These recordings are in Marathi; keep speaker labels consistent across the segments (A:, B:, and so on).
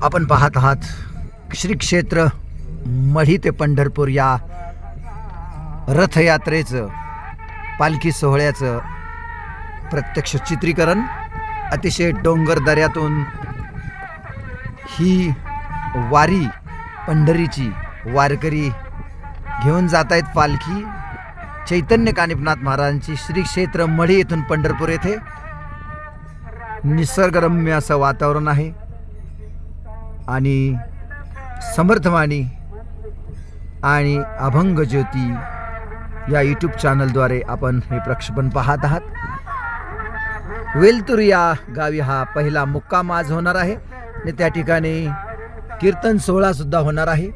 A: आपण पाहत आहात श्री क्षेत्र मढी ते पंढरपूर या रथयात्रेचं पालखी सोहळ्याचं प्रत्यक्ष चित्रीकरण। अतिशय डोंगर दऱ्यातून ही वारी पंढरीची वारकरी घेऊन जात आहेत। पालखी चैतन्य कानिफनाथ महाराजांची श्री क्षेत्र मढी येथून पंढरपूर येथे निसर्गरम्य असं वातावरण आहे आणि समर्थवाणी आणि अभंग ज्योती या यूट्यूब चॅनलद्वारे आपण हे प्रक्षेपण पाहत आहात। वेलतूर या गावी हा पहिला मुक्काम आज होणार आहे आणि त्या ठिकाणी कीर्तन सोहळा सुद्धा होणार आहे।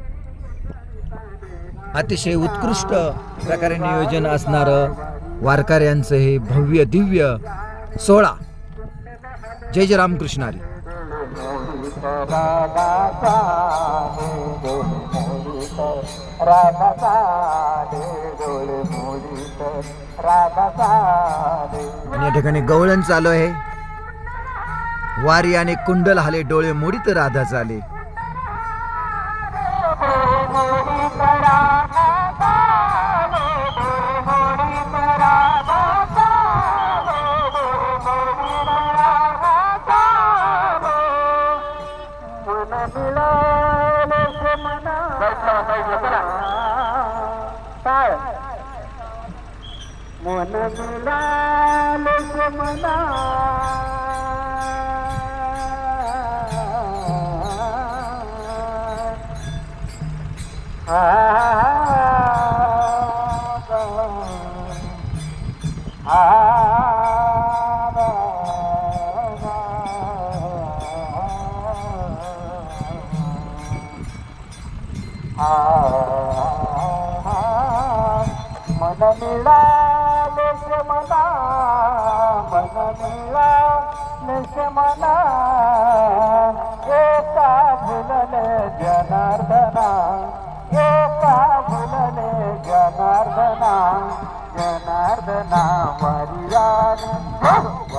A: अतिशय उत्कृष्ट प्रकारे नियोजन असणारं वारकऱ्यांचं हे भव्य दिव्य सोहळा। जय जय रामकृष्ण हरी। आणि या ठिकाणी गवळण चालू आहे। वारी आणि कुंडल हाले डोळे मोडीत राधा चाले।
B: मन मिळाले मना मन मिळाले मना मन मिळाले मना एका भुलले जनार्दना एका भुलले जनार्दना जनार्दना वरियान